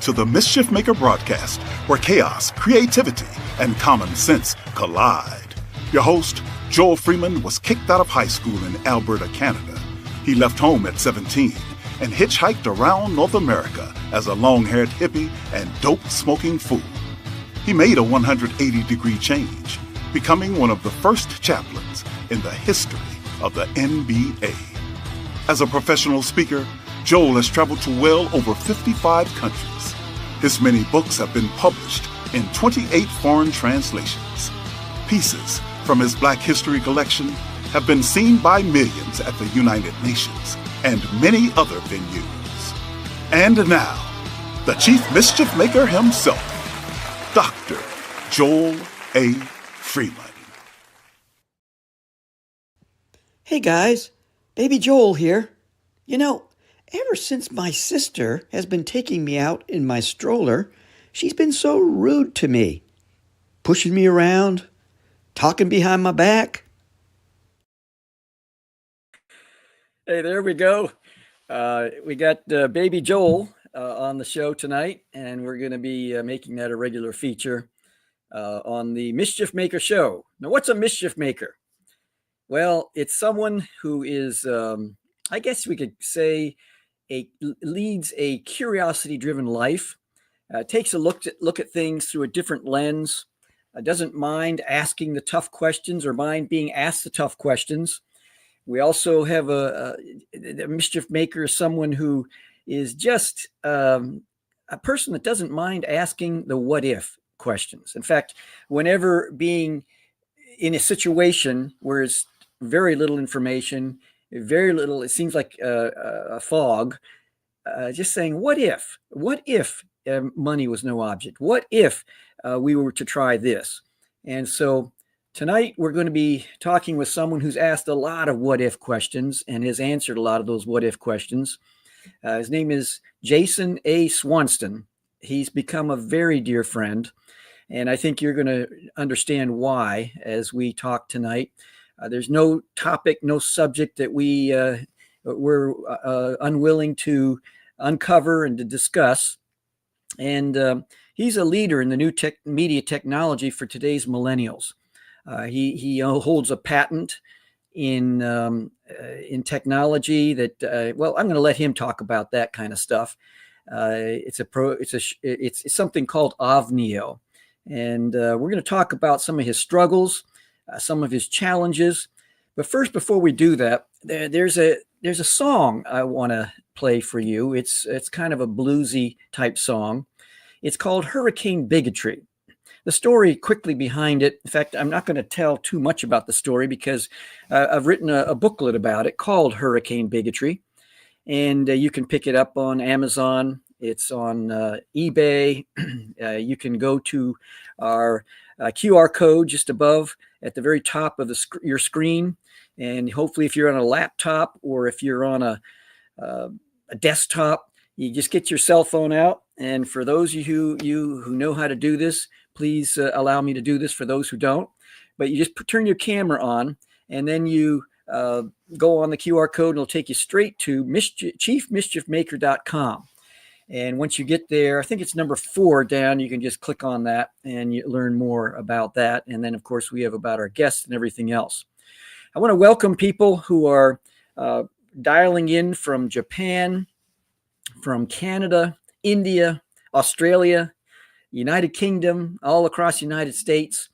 to the Mischief Maker broadcast, where chaos, creativity, and common sense collide. Your host, Joel Freeman, was kicked out of high school in Alberta, Canada. He left home at 17 and hitchhiked around North America as a long-haired hippie and dope-smoking fool. He made a 180-degree change, becoming one of the first chaplains in the history of the NBA. As a professional speaker, Joel has traveled to well over 55 countries. His many books have been published in 28 foreign translations. Pieces from his Black History collection have been seen by millions at the United Nations and many other venues. And now, the Chief Mischief Maker himself, Dr. Joel A. Freeman. Hey guys, Baby Joel here. You know, ever since my sister has been taking me out in my stroller, she's been so rude to me. Pushing me around, talking behind my back. Hey, there we go. We got Baby Joel on the show tonight, and we're going to be making that a regular feature on the Mischief Maker show. Now, what's a Mischief Maker? Well, it's someone who is, I guess we could say, leads a curiosity-driven life, takes a look at things through a different lens, doesn't mind asking the tough questions or mind being asked the tough questions. We also have a Mischief Maker, someone who is just a person that doesn't mind asking the what-if questions. In fact, whenever being in a situation where it's very little information, very little, it seems like a fog, just saying, what if money was no object? What if we were to try this? And so tonight we're going to be talking with someone who's asked a lot of what if questions and has answered a lot of those what if questions. His name is Jason A. Swanston. He's become a very dear friend, and I think you're going to understand why as we talk tonight. There's no topic, no subject that we're unwilling to uncover and to discuss. And he's a leader in the new media technology for today's millennials. He holds a patent in technology that, well, I'm going to let him talk about that kind of stuff. It's something called OVNIO. And we're going to talk about some of his struggles, some of his challenges. But first, before we do that, there's a song I want to play for you. It's kind of a bluesy type song. It's called Hurricaine Bigotry. The story quickly behind it, in fact, I'm not going to tell too much about the story because I've written a booklet about it called Hurricaine Bigotry. And you can pick it up on Amazon. It's on eBay. You can go to our QR code just above at the very top of your screen. And hopefully if you're on a laptop or if you're on a desktop, you just get your cell phone out. And for those of you who know how to do this, please allow me to do this for those who don't. But you just turn your camera on and then you go on the QR code and it'll take you straight to chiefmischiefmaker.com. And once you get there, I think it's number 4 down, you can just click on that and you learn more about that. And then, of course, we have about our guests and everything else. I want to welcome people who are dialing in from Japan, from Canada, India, Australia, United Kingdom, all across the United States.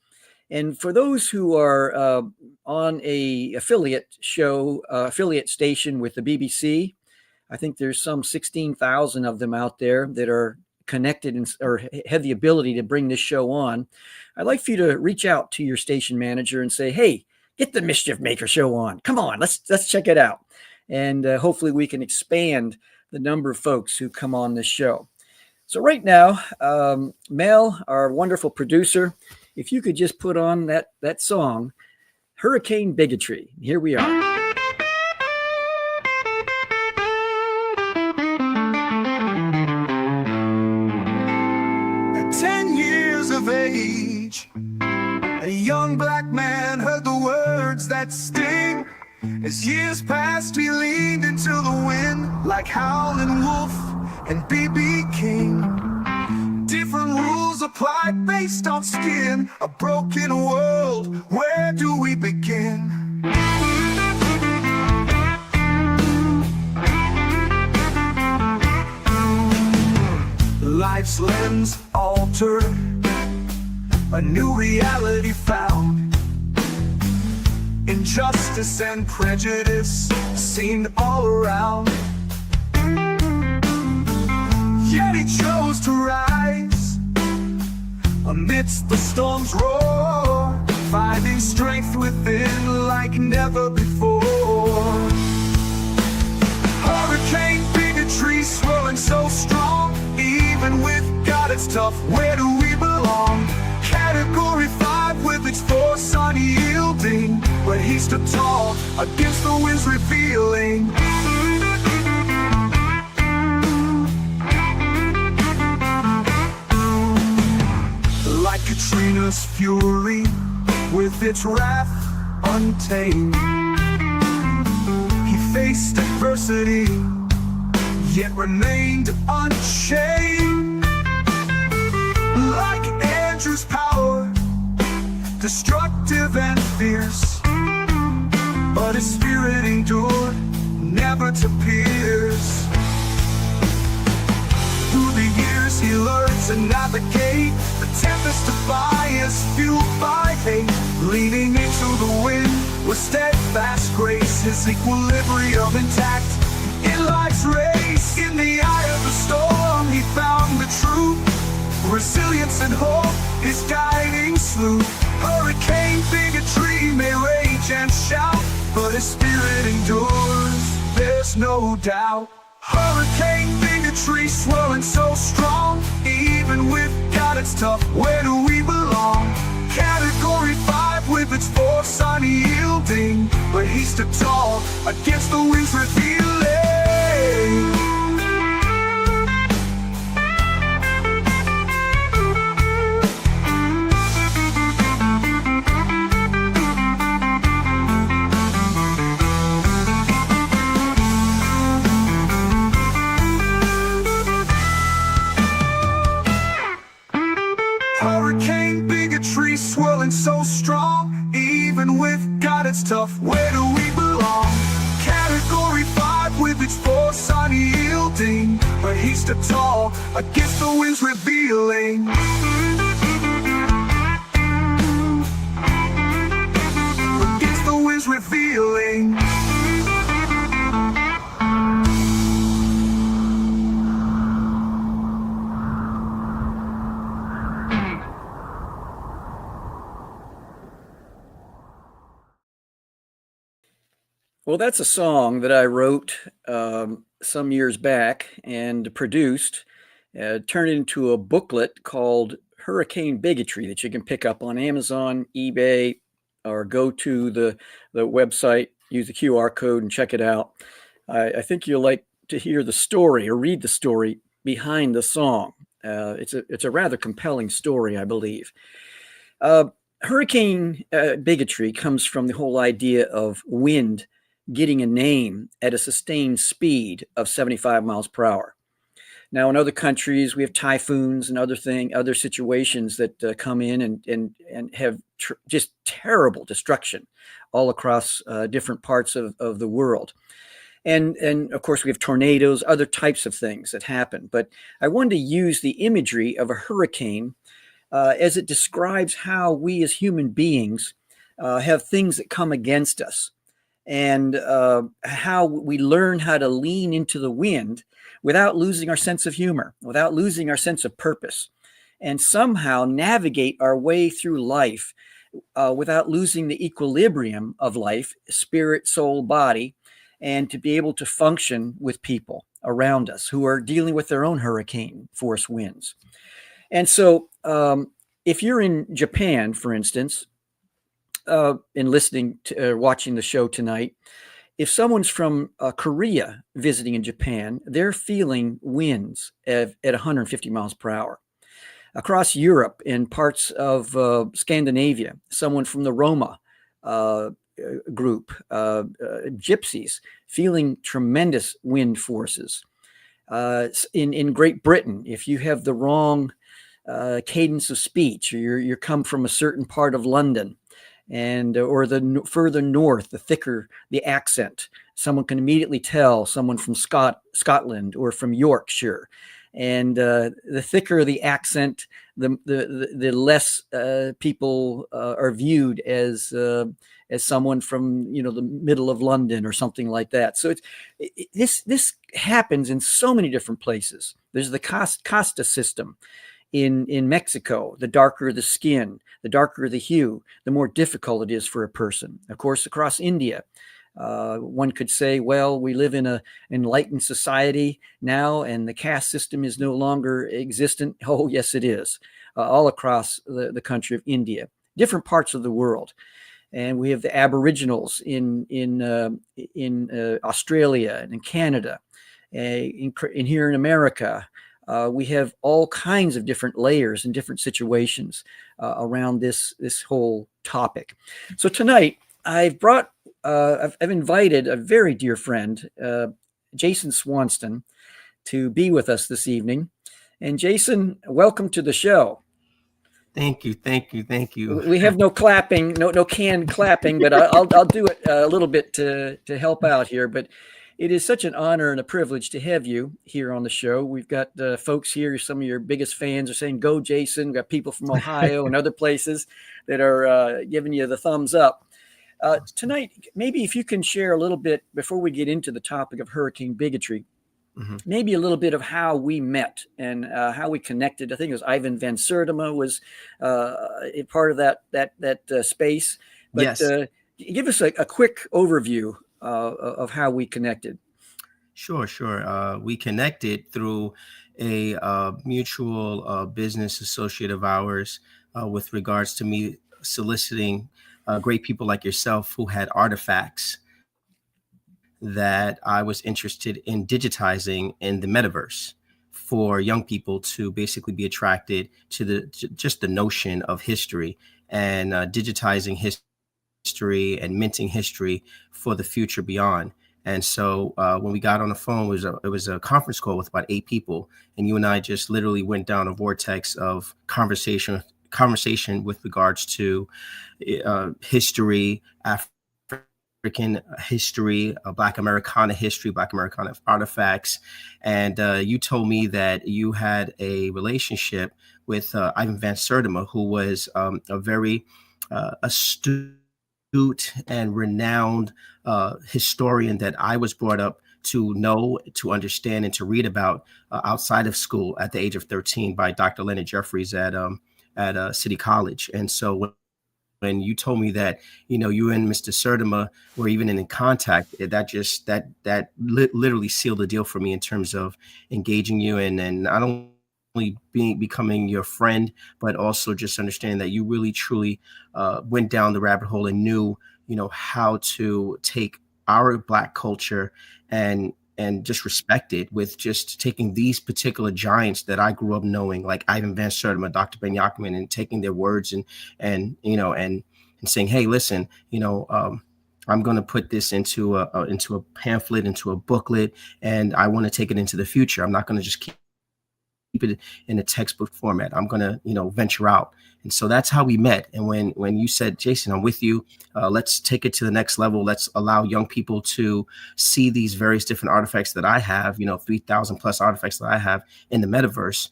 And for those who are on a affiliate station with the BBC, I think there's some 16,000 of them out there that are connected or have the ability to bring this show on. I'd like for you to reach out to your station manager and say, hey, get the Mischief Maker show on. Come on, let's check it out. And hopefully we can expand the number of folks who come on this show. So right now, Mel, our wonderful producer, if you could just put on that song, Hurricaine Bigotry. Here we are. 10 years of age, a young black man heard the words that sting. As years passed, he leaned into the wind like Howlin' Wolf and B.B. King. multiplied based on skin. A broken world, where do we begin? Life's lens altered, a new reality found. Injustice and prejudice seen all around. Yet he chose to rise amidst the storm's roar, finding strength within like never before. Hurricane bigotry swirling so strong. Even with God it's tough, where do we belong? Category 5 with its force unyielding, but he stood tall against the winds revealing. Like Katrina's fury, with its wrath untamed, he faced adversity, yet remained unchained. Like Andrew's power, destructive and fierce, but his spirit endured, never to pierce. Through the years he learned to navigate the tempest to bias, fueled by hate. Leaning into the wind with steadfast grace, his equilibrium intact in life's race. In the eye of the storm he found the truth, resilience and hope his guiding sleuth. Hurricane bigotry may rage and shout, but his spirit endures, there's no doubt. Hurricane bigotry swirling so strong. Even with God it's tough, where do we belong? Category 5 with its force unyielding, but he stood tall against the winds revealing. Hurricane bigotry swirling so strong. Even with God it's tough, where do we belong? Category 5 with its force unyielding, but he stood tall against the winds revealing. Against the winds revealing. Well, that's a song that I wrote some years back and produced, turned into a booklet called Hurricane Bigotry that you can pick up on Amazon, eBay, or go to the website, use the QR code and check it out. I think you'll like to hear the story or read the story behind the song. It's a rather compelling story, I believe. Hurricane bigotry comes from the whole idea of wind getting a name at a sustained speed of 75 miles per hour. Now, in other countries, we have typhoons and other situations that come in and have just terrible destruction all across different parts of the world. And of course, we have tornadoes, other types of things that happen. But I wanted to use the imagery of a hurricane as it describes how we as human beings have things that come against us, and how we learn how to lean into the wind without losing our sense of humor, without losing our sense of purpose, and somehow navigate our way through life without losing the equilibrium of life, spirit, soul, body, and to be able to function with people around us who are dealing with their own hurricane force winds. And so if you're in Japan, for instance, in listening to watching the show tonight, if someone's from Korea visiting in Japan, they're feeling winds at 150 miles per hour. Across Europe and parts of Scandinavia, someone from the Roma group, gypsies, feeling tremendous wind forces. In Great Britain, if you have the wrong cadence of speech, or you come from a certain part of London, and or the further north, the thicker the accent. Someone can immediately tell someone from Scotland or from Yorkshire. And the thicker the accent, the less people are viewed as someone from the middle of London or something like that. So this happens in so many different places. There's the casta system in Mexico. The darker the skin, the darker the hue, the more difficult it is for a person. Of course, across India, one could say, well, we live in an enlightened society now, and the caste system is no longer existent. Oh, yes, it is. All across the country of India, different parts of the world. And we have the Aboriginals in Australia and in Canada, in here in America. We have all kinds of different layers and different situations around this whole topic. So tonight I've invited a very dear friend, Jason Swanston, to be with us this evening. And Jason, welcome to the show. Thank you. We have no clapping, no canned clapping, but I'll do it a little bit to help out here. But it is such an honor and a privilege to have you here on the show. We've got folks here, some of your biggest fans are saying, "Go, Jason." We've got people from Ohio and other places that are giving you the thumbs up. Tonight, maybe if you can share a little bit before we get into the topic of hurricane bigotry, maybe a little bit of how we met and how we connected. I think it was Ivan Van Sertima was a part of that space. But yes. Give us a quick overview of how we connected. Sure. We connected through a mutual business associate of ours with regards to me soliciting great people like yourself who had artifacts that I was interested in digitizing in the metaverse for young people to basically be attracted to just the notion of history and digitizing history and minting history for the future beyond. And so when we got on the phone, it was a conference call with about 8 people, and you and I just literally went down a vortex of conversation with regards to history, African history, Black Americana history, Black Americana artifacts. And you told me that you had a relationship with Ivan Van Sertima, who was a very astute and renowned historian that I was brought up to know, to understand, and to read about outside of school at the age of 13 by Dr. Leonard Jeffries at City College. And so when you told me that, you and Mr. Sertima were even in contact, that literally sealed the deal for me in terms of engaging you and not only becoming your friend, but also just understanding that you really truly went down the rabbit hole and knew, how to take our Black culture and just respect it with just taking these particular giants that I grew up knowing, like Ivan Van Sertima, Dr. Ben Yakman, and taking their words and saying, hey, listen, I'm going to put this into a pamphlet, into a booklet, and I want to take it into the future. I'm not going to just keep it in a textbook format. I'm going to, venture out. And so that's how we met. And when you said, Jason, I'm with you, let's take it to the next level. Let's allow young people to see these various different artifacts that I have, 3,000 plus artifacts that I have in the metaverse,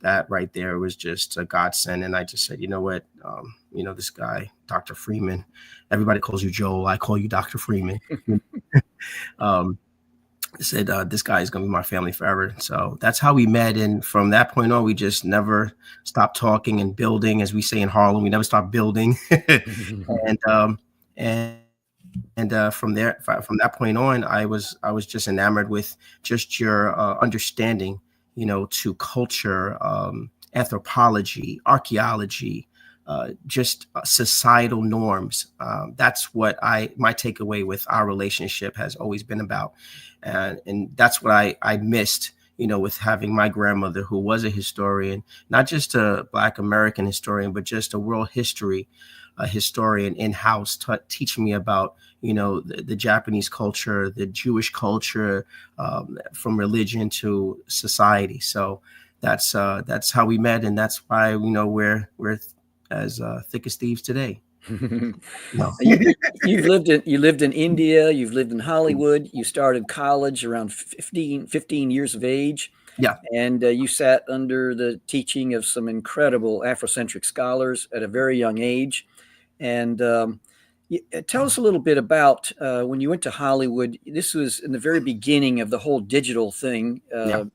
that right there was just a godsend. And I just said, you know what, this guy, Dr. Freeman, everybody calls you Joel. I call you Dr. Freeman. Said, this guy is going to be my family forever. So that's how we met. And from that point on, we just never stopped talking and building, as we say in Harlem, we never stopped building. and from that point on, I was just enamored with just your understanding, to culture, anthropology, archaeology, just societal norms. That's what my takeaway with our relationship has always been about. And that's what I missed, with having my grandmother, who was a historian, not just a Black American historian, but just a world history historian in-house, teaching me about, the Japanese culture, the Jewish culture, from religion to society. So that's how we met, and that's why we're as thick as thieves today. No. You lived in India, you've lived in Hollywood, you started college around 15 years of age, Yeah. and you sat under the teaching of some incredible Afrocentric scholars at a very young age. And tell us a little bit about when you went to Hollywood. This was in the very beginning of the whole digital thing, Yeah.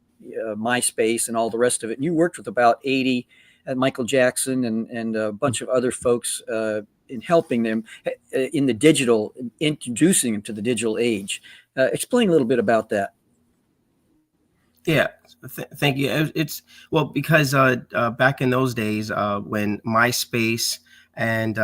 MySpace and all the rest of it. And you worked with about 80 Michael Jackson and a bunch of other folks in helping them in the digital, introducing them to the digital age. Explain a little bit about that. Yeah, thank you. It's well because back in those days when MySpace and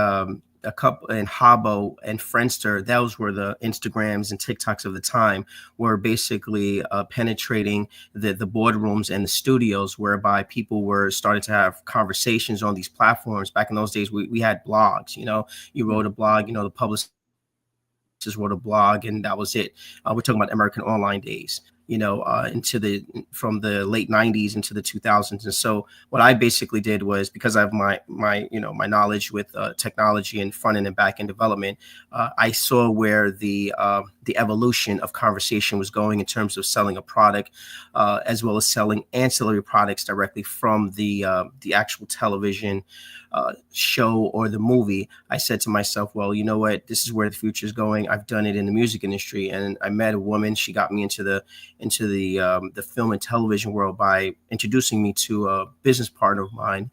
a couple and Habbo and Friendster, those were the Instagrams and TikToks of the time, were basically penetrating the boardrooms and the studios, whereby people were starting to have conversations on these platforms. Back in those days, we had blogs. You wrote a blog. The publicist just wrote a blog, and that was it. We're talking about American Online days, from the late 90s into the 2000s. And so what I basically did was, because I have my knowledge with technology and front end and back end development, I saw where the evolution of conversation was going in terms of selling a product, as well as selling ancillary products directly from the actual television show or the movie. I said to myself, well, you know what, this is where the future is going. I've done it in the music industry, and I met a woman. She got me into the film and television world by introducing me to a business partner of mine.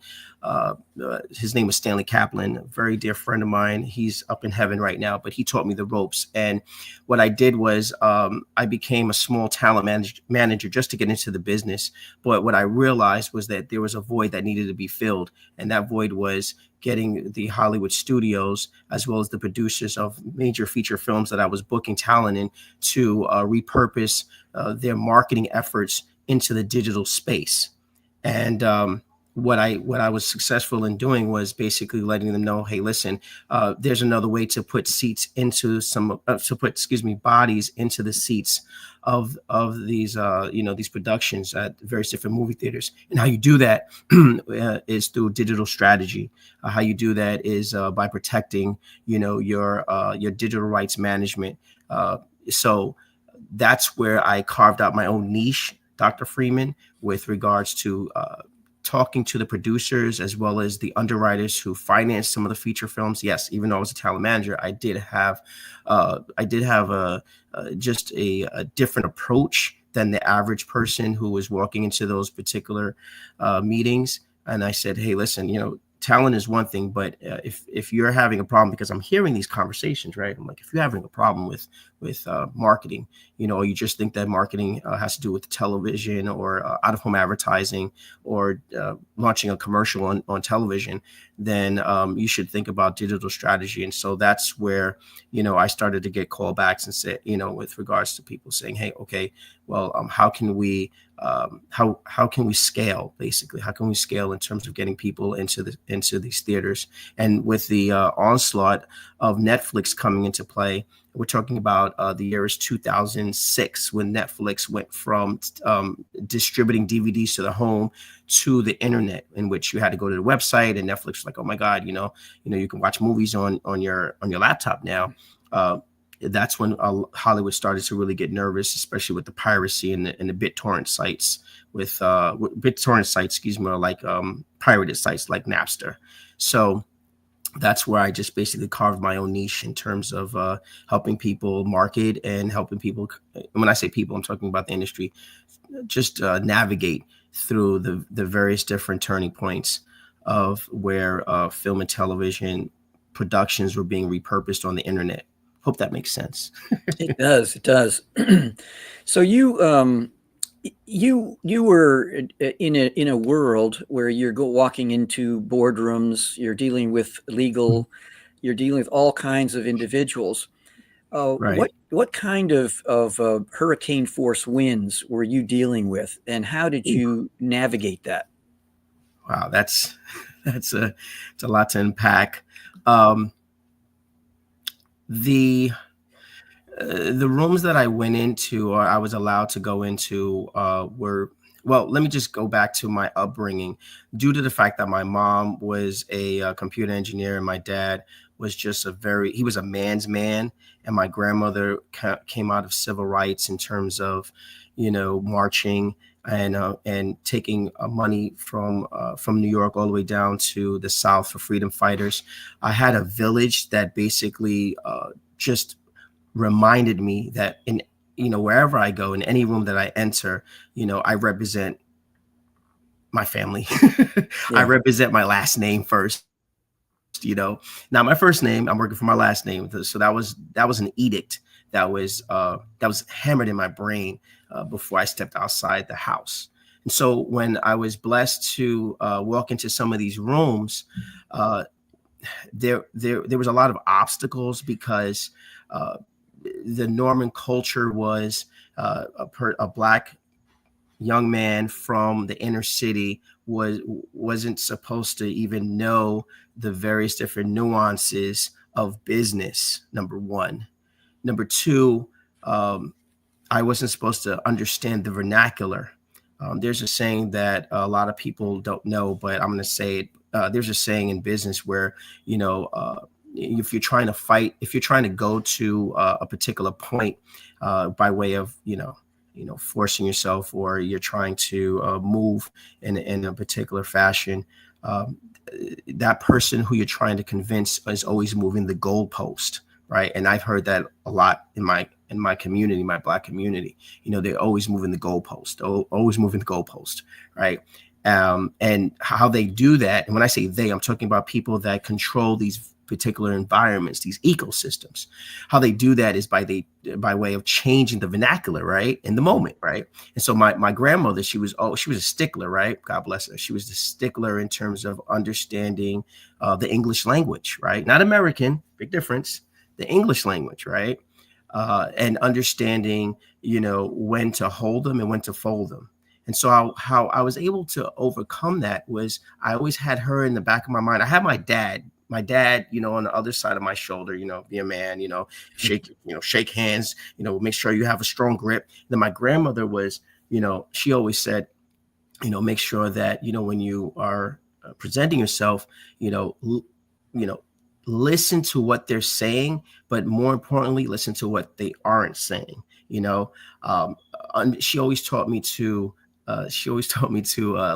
His name was Stanley Kaplan, a very dear friend of mine. He's up in heaven right now, but he taught me the ropes. And what I did was I became a small talent manager just to get into the business. But what I realized was that there was a void that needed to be filled. And that void was getting the Hollywood studios, as well as the producers of major feature films that I was booking talent in, to repurpose their marketing efforts into the digital space. And what I was successful in doing was basically letting them know, hey, listen, there's another way to put seats into bodies into the seats of these these productions at various different movie theaters. And how you do that is through digital strategy. How you do that is by protecting your digital rights management. So that's where I carved out my own niche, Dr. Freeman, with regards to talking to the producers as well as the underwriters who financed some of the feature films. Yes, even though I was a talent manager, I did have just a different approach than the average person who was walking into those particular meetings. And I said, hey, listen, talent is one thing, but if you're having a problem, because I'm hearing these conversations, right? I'm like, if you're having a problem with marketing, or you just think that marketing has to do with television or out of home advertising or launching a commercial on television, then you should think about digital strategy. And so that's where, I started to get callbacks and say, with regards to people saying, hey, okay, well, how can we scale, basically? How can we scale in terms of getting people into these theaters? And with the onslaught of Netflix coming into play, we're talking about the year is 2006, when Netflix went from distributing DVDs to the home to the internet, in which you had to go to the website, and Netflix was like, oh my God, you can watch movies on your laptop now. That's when Hollywood started to really get nervous, especially with the piracy and the BitTorrent sites, with BitTorrent sites, or like pirated sites like Napster. So that's where I just basically carved my own niche in terms of helping people market and helping people. When I say people, I'm talking about the industry, just navigate through the various different turning points of where film and television productions were being repurposed on the internet. Hope that makes sense. It does. So you were in a world where you're walking into boardrooms, you're dealing with legal, you're dealing with all kinds of individuals. Right. What kind of hurricane force winds were you dealing with, and how did you navigate that? Wow, it's a lot to unpack. The rooms that I went into, or I was allowed to go into, were well, let me just go back to my upbringing. Due to the fact that my mom was a computer engineer and my dad was just he was a man's man, and my grandmother came out of civil rights in terms of, marching and taking money from New York all the way down to the South for freedom fighters. I had a village that basically just reminded me that wherever I go, in any room that I enter, I represent my family. I represent my last name first. Now my first name, I'm working for my last name. So that was an edict that was hammered in my brain before I stepped outside the house. And so when I was blessed to walk into some of these rooms, there was a lot of obstacles because the Norman culture was a Black young man from the inner city wasn't supposed to even know the various different nuances of business. Number one. Number two, I wasn't supposed to understand the vernacular. There's a saying that a lot of people don't know, but I'm going to say it. There's a saying in business where, if you're trying to go to a particular point by way of, forcing yourself, or you're trying to move in a particular fashion, that person who you're trying to convince is always moving the goalpost, right? And I've heard that a lot in my community, my Black community. They're always moving the goalpost, right? And how they do that, and when I say they, I'm talking about people that control these particular environments, these ecosystems. How they do that is by way of changing the vernacular, right, in the moment, right? And so my grandmother, she was a stickler, right? God bless her. She was the stickler in terms of understanding the English language, right? Not American, big difference. The English language, right? And understanding, when to hold them and when to fold them. And so how I was able to overcome that was I always had her in the back of my mind. I had my dad, on the other side of my shoulder, be a man, shake hands, make sure you have a strong grip. And then my grandmother was, she always said, make sure that, when you are presenting yourself, listen to what they're saying, but more importantly, listen to what they aren't saying. She always taught me to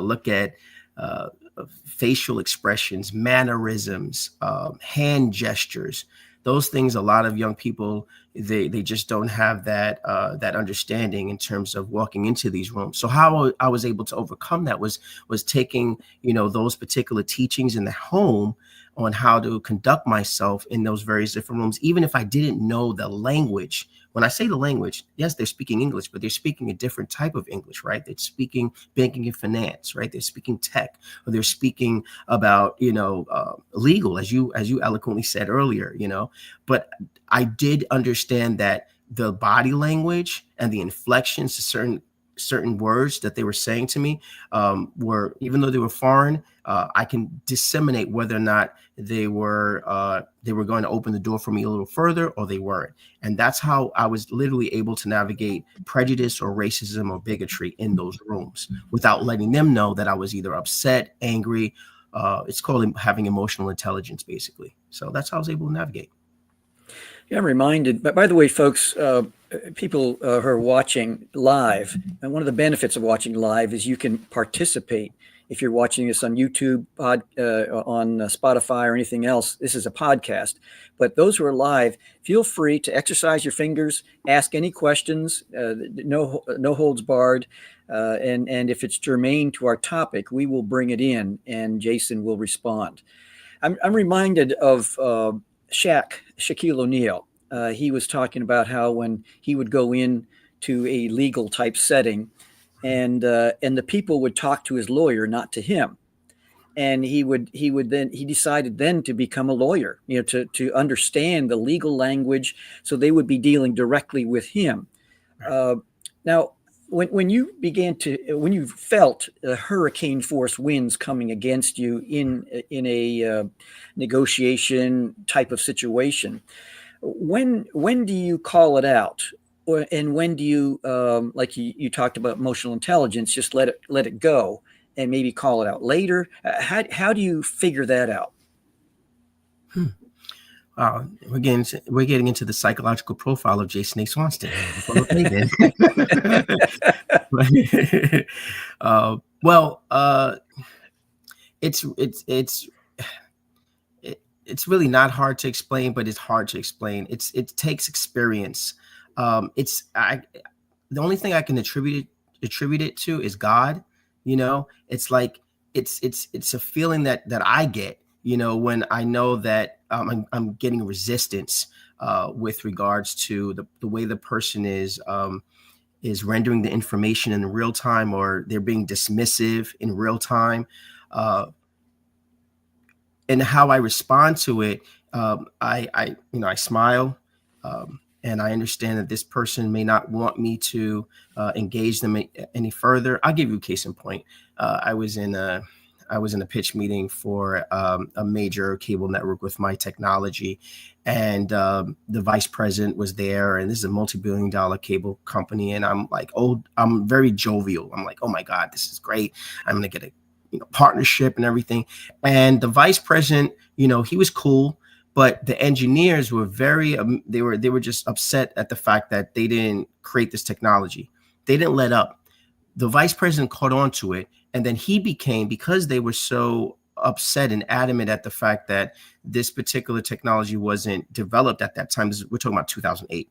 look at facial expressions, mannerisms, hand gestures. Those things, a lot of young people, they just don't have that understanding in terms of walking into these rooms. So how I was able to overcome that was taking, those particular teachings in the home on how to conduct myself in those various different rooms, even if I didn't know the language. When I say the language, yes, they're speaking English, but they're speaking a different type of English, right? They're speaking banking and finance, right? They're speaking tech, or they're speaking about, legal, as you eloquently said earlier, But I did understand that the body language and the inflections to certain words that they were saying to me were, even though they were foreign, I can disseminate whether or not they were going to open the door for me a little further, or they weren't. And that's how I was literally able to navigate prejudice or racism or bigotry in those rooms without letting them know that I was either upset, angry. It's called having emotional intelligence, basically. So that's how I was able to navigate. Yeah, I'm reminded, but by the way, folks, people who are watching live, and one of the benefits of watching live is you can participate. If you're watching this on YouTube, on Spotify or anything else, this is a podcast. But those who are live, feel free to exercise your fingers, ask any questions, no holds barred. And if it's germane to our topic, we will bring it in and Jason will respond. I'm reminded of Shaquille O'Neal. He was talking about how when he would go in to a legal type setting, and the people would talk to his lawyer, not to him, and he decided then to become a lawyer, to understand the legal language, so they would be dealing directly with him. Now, when you felt hurricane force winds coming against you in a negotiation type of situation, when do you call it out? and when do you, like you talked about emotional intelligence, just let it go and maybe call it out later? How do you figure that out? We're getting into the psychological profile of Jason Swanston. Well, it's it's really not hard to explain, but it's hard to explain. It takes experience. The only thing I can attribute it to is God. It's like it's a feeling that I get. When I know that I'm getting resistance with regards to the way the person is rendering the information in real time, or they're being dismissive in real time. And how I respond to it, I smile, and I understand that this person may not want me to engage them any further. I'll give you a case in point. I was in a pitch meeting for a major cable network with my technology, and the vice president was there, and this is a multi-billion-dollar cable company, and I'm very jovial. I'm like, oh my God, this is great. I'm gonna get a partnership and everything. And the vice president, he was cool, but the engineers were they were just upset at the fact that they didn't create this technology. They didn't let up. The vice president caught on to it, and then because they were so upset and adamant at the fact that this particular technology wasn't developed at that time. We're talking about 2008.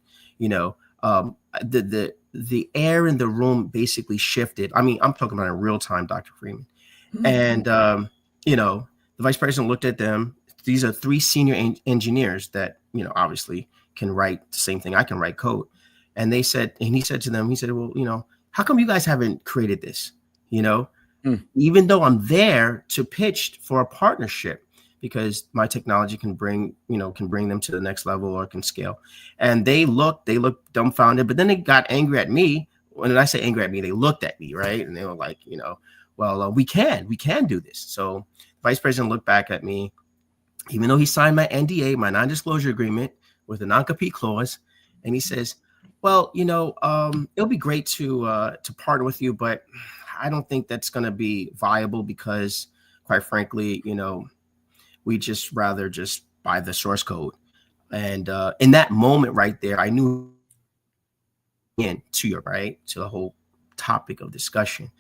The air in the room basically shifted. I mean, I'm talking about in real time, Dr. Freeman. And, the vice president looked at them. These are three senior engineers that, obviously can write the same thing I can write code. And he said to them, well, how come you guys haven't created this? Even though I'm there to pitch for a partnership, because my technology can bring them to the next level or can scale. And they looked dumbfounded, but then they got angry at me. When I say angry at me, they looked at me, right? And they were like, well, we can do this. So vice president looked back at me, even though he signed my NDA, my non-disclosure agreement with a non-compete clause. And he says, well, it'll be great to partner with you, but I don't think that's going to be viable because, quite frankly, we just rather just buy the source code. And in that moment right there, I knew to the whole topic of discussion.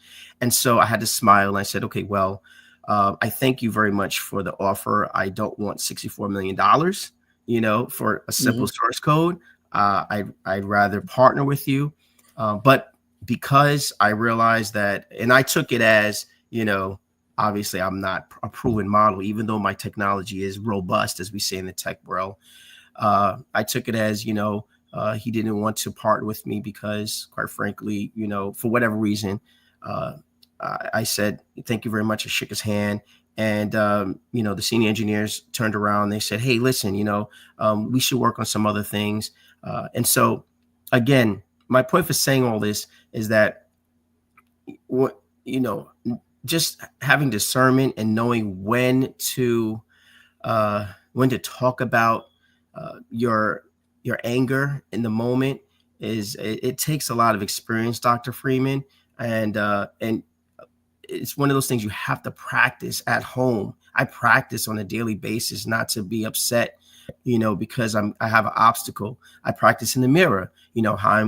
And so I had to smile and I said, okay, well, I thank you very much for the offer. I don't want $64 million, for a simple source code. I'd rather partner with you. But because I realized that, and I took it as, obviously I'm not a proven model, even though my technology is robust, as we say in the tech world. I took it as, he didn't want to partner with me because, quite frankly, for whatever reason, I said, thank you very much. I shook his hand. And, the senior engineers turned around. They said, hey, listen, we should work on some other things. And so, again, my point for saying all this is that, just having discernment and knowing when to talk about your anger in the moment it takes a lot of experience, Dr. Freeman, and it's one of those things you have to practice at home. I practice on a daily basis not to be upset, because I have an obstacle. I practice in the mirror, how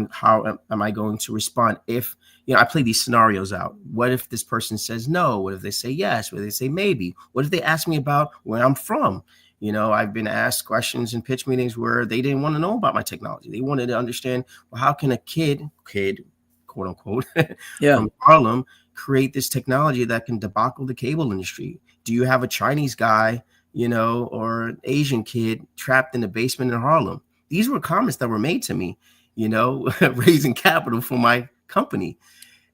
am I going to respond if, I play these scenarios out. What if this person says no? What if they say yes? What if they say maybe? What if they ask me about where I'm from? I've been asked questions in pitch meetings where they didn't want to know about my technology. They wanted to understand, well, how can a kid, quote unquote, from Harlem create this technology that can debacle the cable industry? Do you have a Chinese guy, or an Asian kid trapped in the basement in Harlem? These were comments that were made to me, raising capital for my company.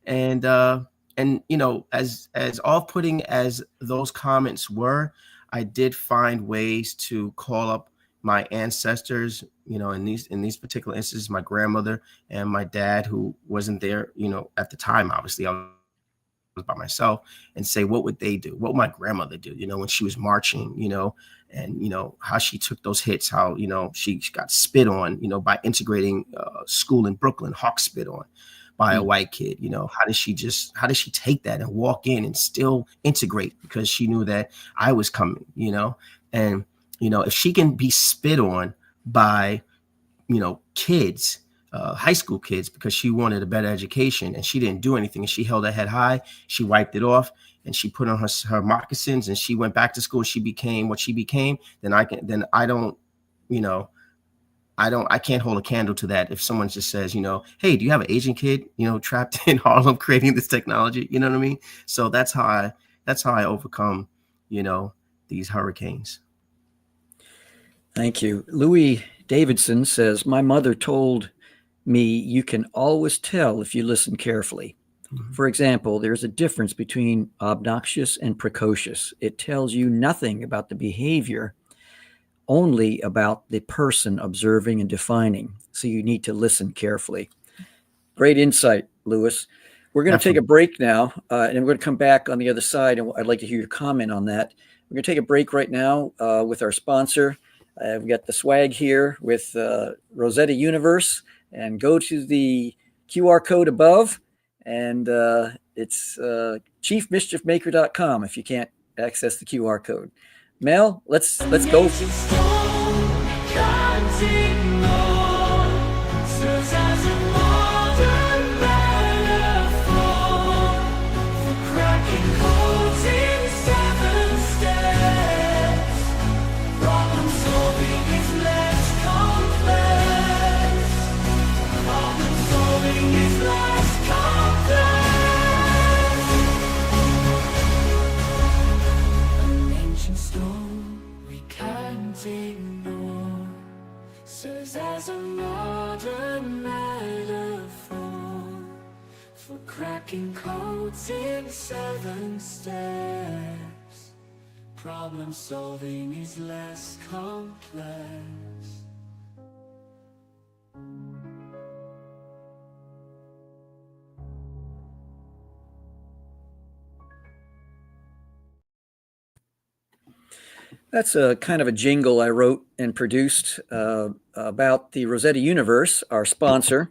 And as off-putting as those comments were, I did find ways to call up my ancestors, in these particular instances, my grandmother and my dad, who wasn't there, at the time, obviously. I by myself and say, what would they do? What would my grandmother do? When she was marching, and how she took those hits, how she got spit on, by integrating school in Brooklyn, Hawk spit on by a white kid. How does she take that and walk in and still integrate because she knew that I was coming, and if she can be spit on by kids, high school kids, because she wanted a better education and she didn't do anything, and she held her head high, she wiped it off, and she put on her moccasins, and she went back to school, she became what she became, then I can't hold a candle to that. If someone just says, hey, do you have an Asian kid, trapped in Harlem creating this technology? You know what I mean? So that's how I overcome, these hurricanes. Thank you. Louis Davidson says, my mother told me you can always tell if you listen carefully. Mm-hmm. For example, there's a difference between obnoxious and precocious. It tells you nothing about the behavior, only about the person observing and defining. So you need to listen carefully. Great insight, Louis. We're going to take a break now, and we're going to come back on the other side, and I'd like to hear your comment on that. We're going to take a break right now with our sponsor. We've got the swag here with Rosetta Universe, and go to the QR code above, and it's chiefmischiefmaker.com if you can't access the QR code. Mel, let's go. As a modern metaphor for cracking codes in 7 steps, problem solving is less complex. That's a kind of a jingle I wrote and produced about the Rosetta Universe, our sponsor.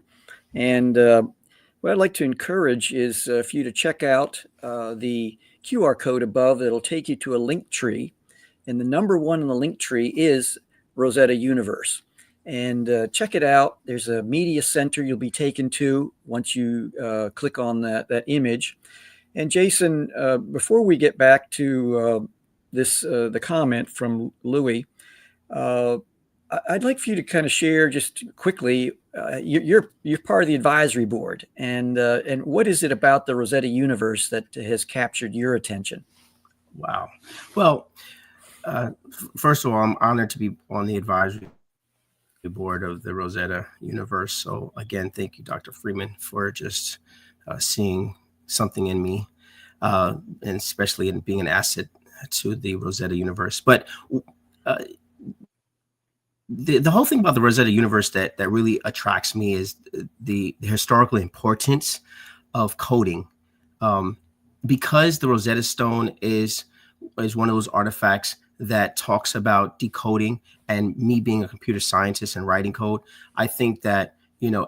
And what I'd like to encourage is for you to check out the QR code above. That'll take you to a link tree. And the number 1 in the link tree is Rosetta Universe. And check it out. There's a media center you'll be taken to once you click on that image. And Jason, before we get back to the comment from Louis, I'd like for you to kind of share just quickly. You're part of the advisory board, and what is it about the Rosetta Universe that has captured your attention? Wow. Well, first of all, I'm honored to be on the advisory board of the Rosetta Universe. So again, thank you, Dr. Freeman, for just seeing something in me, and especially in being an asset to the Rosetta Universe. But the whole thing about the Rosetta Universe that really attracts me is the historical importance of coding, because the Rosetta Stone is one of those artifacts that talks about decoding, and me being a computer scientist and writing code, I think that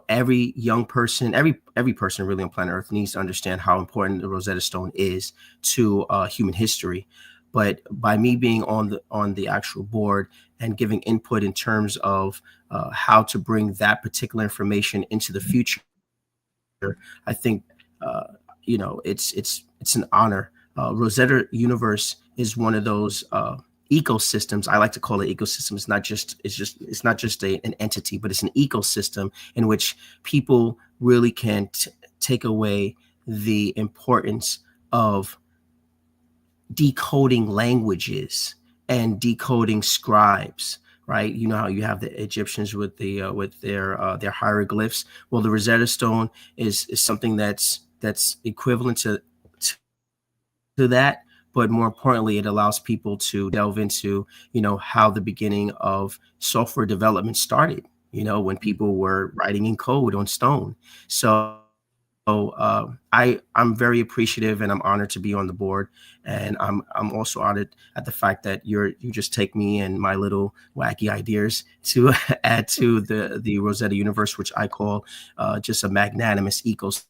every young person, every person really on planet Earth needs to understand how important the Rosetta Stone is to human history. But by me being on the actual board and giving input in terms of how to bring that particular information into the future, I think it's an honor. Rosetta Universe is one of those ecosystems. I like to call it ecosystem. It's not just an entity, but it's an ecosystem in which people really can take away the importance of decoding languages and decoding scribes, right? You know how you have the Egyptians with their hieroglyphs. Well, the Rosetta Stone is something that's equivalent to that, but more importantly, it allows people to delve into how the beginning of software development started. When people were writing in code on stone. So I'm very appreciative and I'm honored to be on the board. And I'm also honored at the fact that you just take me and my little wacky ideas to add to the Rosetta universe, which I call just a magnanimous ecosystem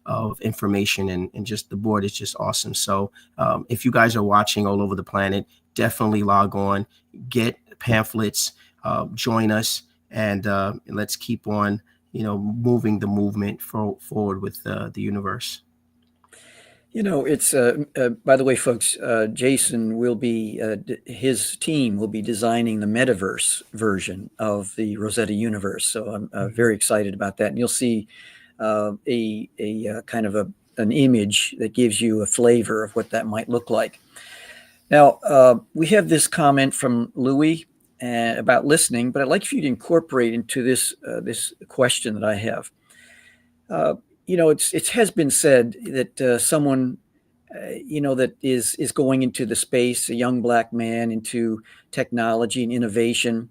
of information, and just the board is just awesome. So if you guys are watching all over the planet, definitely log on, get pamphlets, join us, and let's keep on moving the movement forward with the universe. It's by the way, folks, Jason will be, his team will be designing the Metaverse version of the Rosetta universe. So I'm very excited about that. And you'll see a kind of an image that gives you a flavor of what that might look like. Now, we have this comment from Louis about listening, but I'd like for you to incorporate into this question that I have. It has been said that someone, that is going into the space, a young Black man into technology and innovation,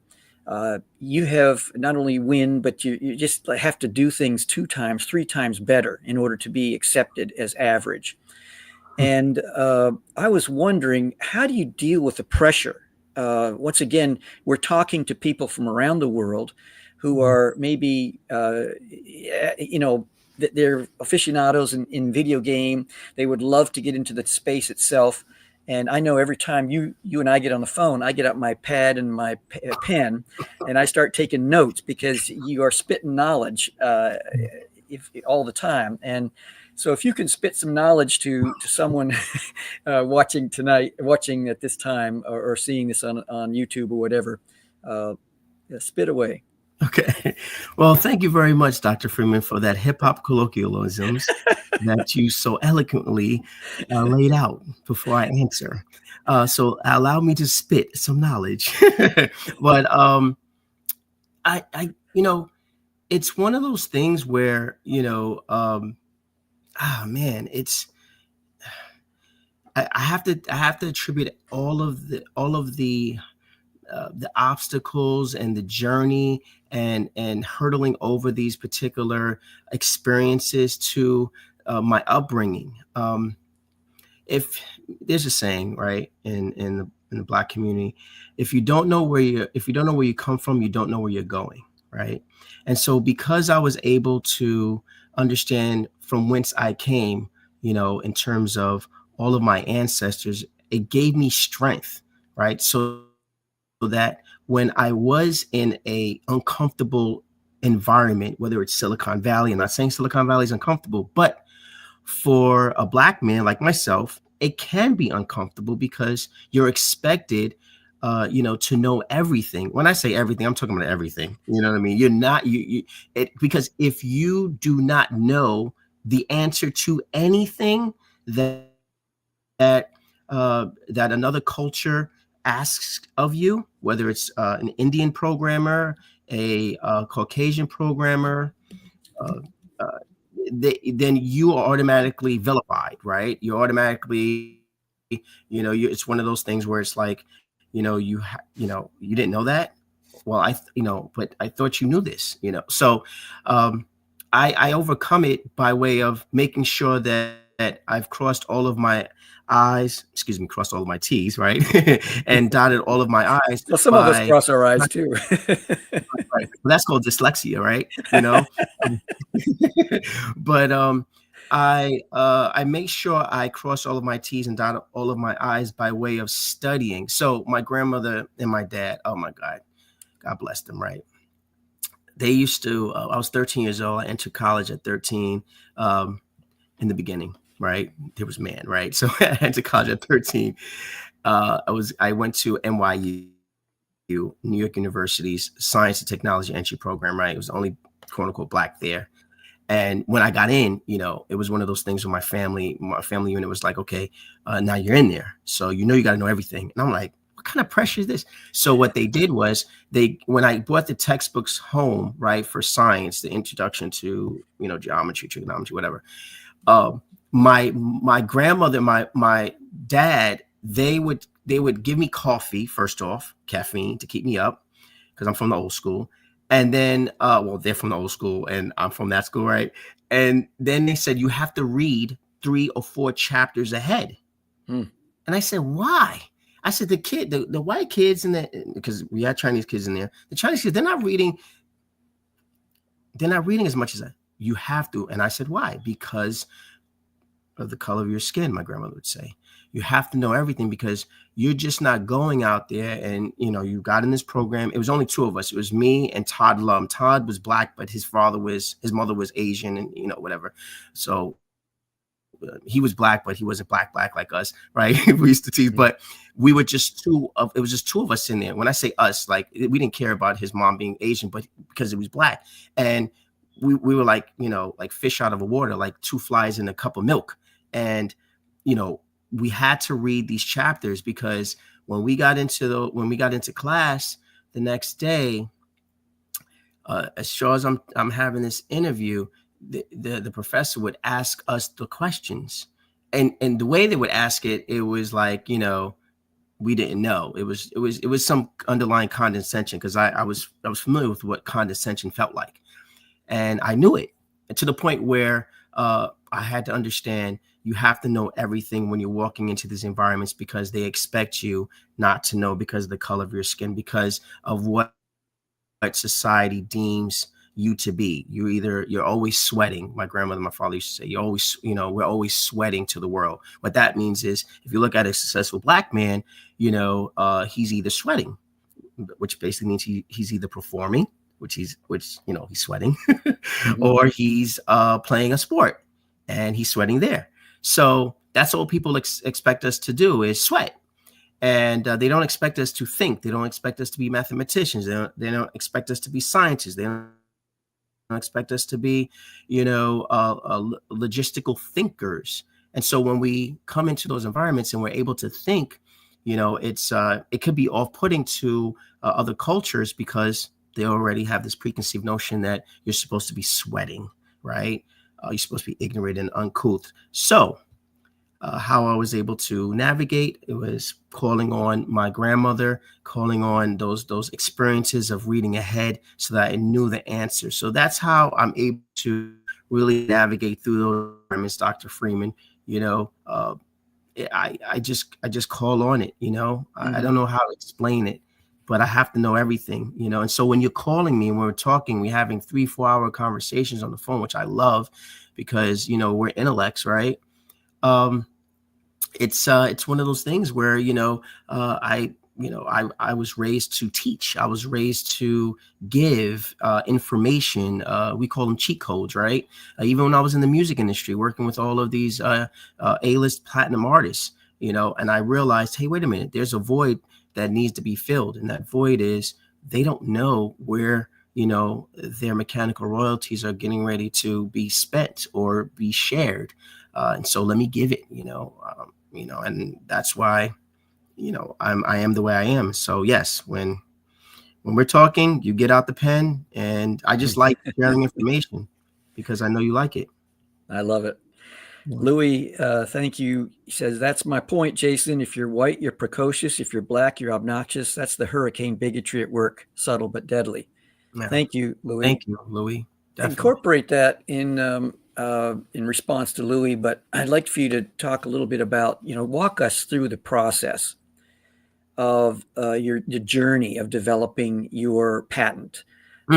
you have not only win, but you just have to do things 2 times, 3 times better in order to be accepted as average. And I was wondering, how do you deal with the pressure? Once again, we're talking to people from around the world who are maybe, they're aficionados in video game. They would love to get into the space itself. And I know every time you and I get on the phone, I get out my pad and my pen, and I start taking notes because you are spitting knowledge all the time. And so if you can spit some knowledge to someone watching at this time, or seeing this on YouTube or whatever, spit away. Okay. Well, thank you very much, Dr. Freeman, for that hip hop colloquialisms that you so eloquently laid out before I answer. So allow me to spit some knowledge. But I it's one of those things where, it's I have to attribute all of the obstacles and the journey and hurtling over these particular experiences to my upbringing. If there's a saying, right, in the Black community, if you don't know where you come from, you don't know where you're going, right? And so because I was able to understand from whence I came, in terms of all of my ancestors, it gave me strength, right? So that when I was in a uncomfortable environment, whether it's Silicon Valley, I'm not saying Silicon Valley is uncomfortable, but for a Black man like myself, it can be uncomfortable because you're expected, to know everything. When I say everything, I'm talking about everything. You know what I mean? You're not because if you do not know the answer to anything that another culture asks of you, whether it's an Indian programmer, a Caucasian programmer, then you are automatically vilified, right? You're automatically, it's one of those things where it's like, you didn't know that. Well, but I thought you knew this, So I overcome it by way of making sure that I've crossed all of my crossed all of my T's, right? And dotted all of my I's. Well, some of us cross our I's too. Right. Well, that's called dyslexia, right? But I make sure I cross all of my T's and dot all of my I's by way of studying. So my grandmother and my dad, oh my God bless them, right? They used to, I was 13 years old. I entered college at 13 in the beginning. Right. There was man. Right. So I went to college at 13. I went to NYU, New York University's Science and Technology entry program. Right. It was the only quote unquote Black there. And when I got in, it was one of those things where my family unit was like, okay, now you're in there. So, you got to know everything. And I'm like, what kind of pressure is this? So what they did was when I brought the textbooks home, right, for science, the introduction to, geometry, trigonometry, whatever, my grandmother, my dad, they would give me coffee, first off, caffeine to keep me up because I'm from the old school. And then, they're from the old school and I'm from that school, right? And then they said, you have to read 3 or 4 chapters ahead. And I said, why? I said, the white kids because we had Chinese kids in there, the Chinese kids, they're not reading as much as you have to. And I said, why? Because of the color of your skin, my grandmother would say. You have to know everything because you're just not going out there and, you got in this program. It was only 2 of us. It was me and Todd Lum. Todd was black, but his mother was Asian and, whatever. So he was black, but he wasn't black like us, right? We used to tease, but we were just it was just 2 of us in there. When I say us, like we didn't care about his mom being Asian, but because it was black. And we were like, like fish out of the water, like 2 flies in a cup of milk. And, we had to read these chapters because when we got into class the next day, as sure as I'm having this interview, the professor would ask us the questions, and the way they would ask it was like, we didn't know. It was some underlying condescension because I was familiar with what condescension felt like, and I knew it, and to the point where I had to understand you have to know everything when you're walking into these environments because they expect you not to know because of the color of your skin, because of what society deems you to be. You're always sweating. My grandmother, my father used to say, we're always sweating to the world. What that means is if you look at a successful black man, he's either sweating, which basically means he's either performing, which he's sweating, or he's playing a sport and he's sweating there. So that's all people expect us to do is sweat. And they don't expect us to think. They don't expect us to be mathematicians. They don't expect us to be scientists. They don't expect us to be, logistical thinkers. And so when we come into those environments and we're able to think, it could be off-putting to other cultures because they already have this preconceived notion that you're supposed to be sweating, right? You're supposed to be ignorant and uncouth. So how I was able to navigate, it was calling on my grandmother, calling on those experiences of reading ahead so that I knew the answer. So that's how I'm able to really navigate through those environments, Dr. Freeman. I just call on it, I don't know how to explain it, but I have to know everything, and so when you're calling me and we're talking, we're having 3-4 hour conversations on the phone, which I love because, we're intellects, right? It's one of those things where, I was raised to teach. I was raised to give information. We call them cheat codes, right? Even when I was in the music industry, working with all of these A-list platinum artists, and I realized, hey, wait a minute, there's a void that needs to be filled. And that void is they don't know where, their mechanical royalties are getting ready to be spent or be shared. And so let me give it, and that's why, I am the way I am. So yes, when we're talking, you get out the pen, and I just like sharing information because I know you like it. I love it. Louis, thank you. He says, that's my point, Jason. If you're white, you're precocious. If you're black, you're obnoxious. That's the hurricane bigotry at work, subtle but deadly. Yeah. Thank you, Louis. Thank you, Louis. Definitely. Incorporate that in response to Louis, but I'd like for you to talk a little bit about, walk us through the process of the journey of developing your patent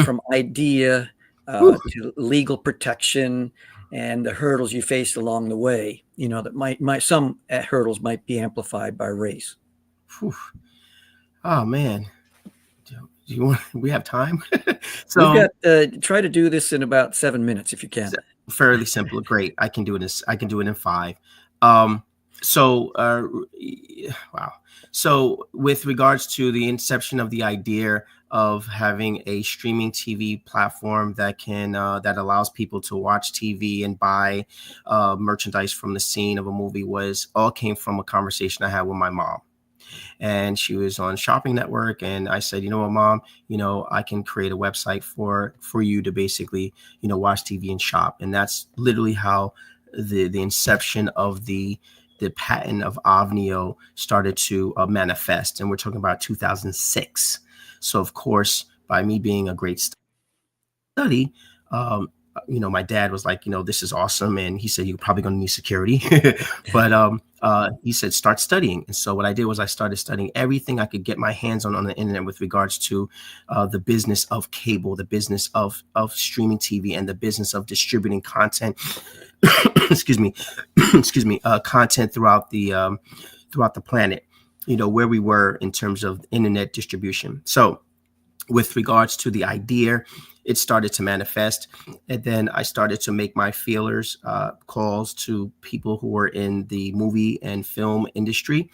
from idea to legal protection and the hurdles you faced along the way, that might some hurdles might be amplified by race. Whew. Oh man. We have time? So we've got, try to do this in about 7 minutes if you can. Fairly simple. Great. I can do it. I can do it in 5. Wow. So with regards to the inception of the idea of having a streaming TV platform that can that allows people to watch TV and buy merchandise from the scene of a movie all came from a conversation I had with my mom. And she was on Shopping Network, and I said, you know what, Mom, I can create a website for you to basically, watch TV and shop. And that's literally how the inception of the patent of OVNIO started to manifest. And we're talking about 2006. So of course, by me being a great study, my dad was like, this is awesome. And he said, you're probably going to need security. But he said, start studying. And so what I did was I started studying everything I could get my hands on the internet with regards to the business of cable, the business of streaming TV, and the business of distributing content, excuse me, content throughout the planet, where we were in terms of internet distribution. So with regards to the idea, it started to manifest. And then I started to make my feelers, calls to people who were in the movie and film industry.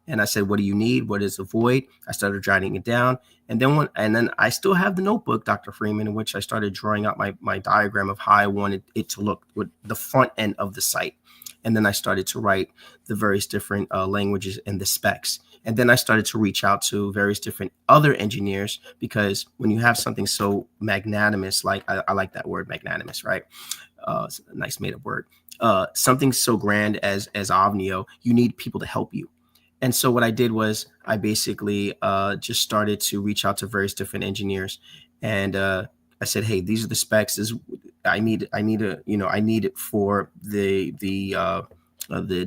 And I said, what do you need? What is the void? I started jotting it down. And then I still have the notebook, Dr. Freeman, in which I started drawing out my diagram of how I wanted it to look with the front end of the site. And then I started to write the various different languages and the specs. And then I started to reach out to various different other engineers, because when you have something so magnanimous, like I like that word, magnanimous, right? It's a nice made up word. Something so grand as OVNIO, you need people to help you. And so what I did was I basically just started to reach out to various different engineers, and I said, hey, these are the specs. I need it for the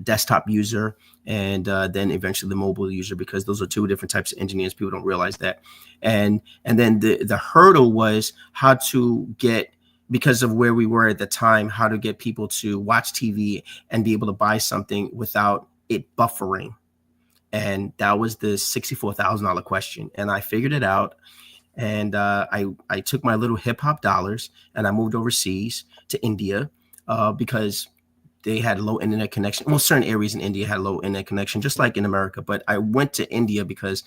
desktop user, and then eventually the mobile user, because those are two different types of engineers. People don't realize that. And then the hurdle was how to get, because of where we were at the time, how to get people to watch TV and be able to buy something without it buffering. And that was the $64,000 question. And I figured it out. And I took my little hip hop dollars and I moved overseas to India because they had low internet connection. Well, certain areas in India had low internet connection, just like in America. But I went to India because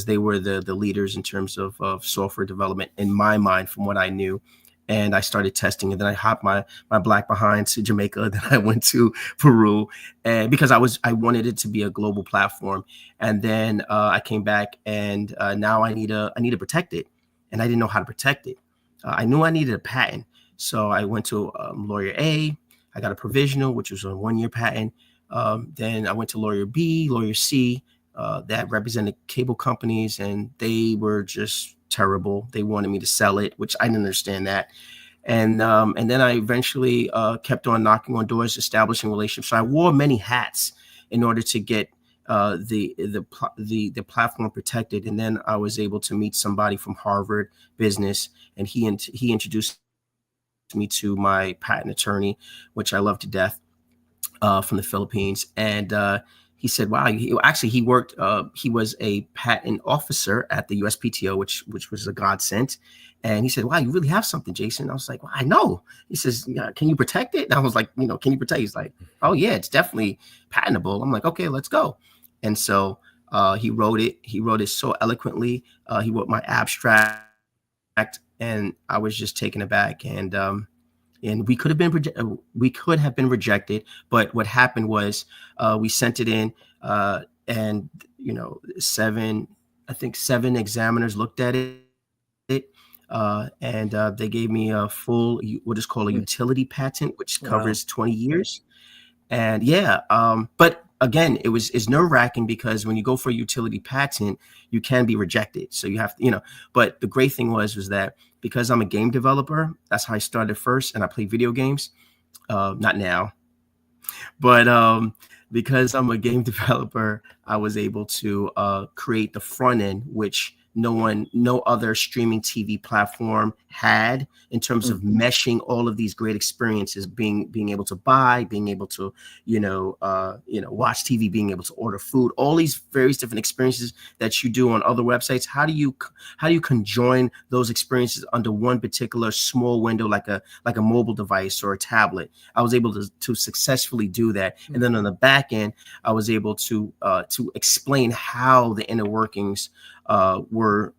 they were the leaders in terms of software development, in my mind, from what I knew. And I started testing, and then I hopped my black behind to Jamaica. Then I went to Peru, and because I wanted it to be a global platform. And then I came back, and now I need to protect it, and I didn't know how to protect it. I knew I needed a patent, so I went to lawyer A. I got a provisional, which was a 1-year patent. Then I went to lawyer B, lawyer C, that represented cable companies, and they were just terrible. They wanted me to sell it, which I didn't understand that. And then I eventually kept on knocking on doors, establishing relationships. So I wore many hats in order to get the platform protected. And then I was able to meet somebody from Harvard Business, and he introduced me to my patent attorney, which I love to death, from the Philippines. And he said, wow, he worked, he was a patent officer at the USPTO, which was a godsend. And he said, wow, you really have something, Jason. I was like, well, I know. He says, yeah, can you protect it? And I was like, can you protect it? He's like, oh yeah, it's definitely patentable. I'm like, okay, let's go. And so he wrote it so eloquently. He wrote my abstract, and I was just taken aback. And we could have been rejected, but what happened was we sent it in, and 7 examiners looked at it, and they gave me a full, what is called a utility patent, which covers 20 years. And but again, it's nerve-wracking, because when you go for a utility patent, you can be rejected. So you have to, but the great thing was that because I'm a game developer, that's how I started first, and I play video games. Not now, but because I'm a game developer, I was able to create the front end, which no other streaming TV platform had, in terms of meshing all of these great experiences, being able to buy, being able to watch TV, being able to order food, all these various different experiences that you do on other websites. How do you conjoin those experiences under one particular small window, like a mobile device or a tablet? I was able to successfully do that. And then on the back end, I was able to explain how the inner workings were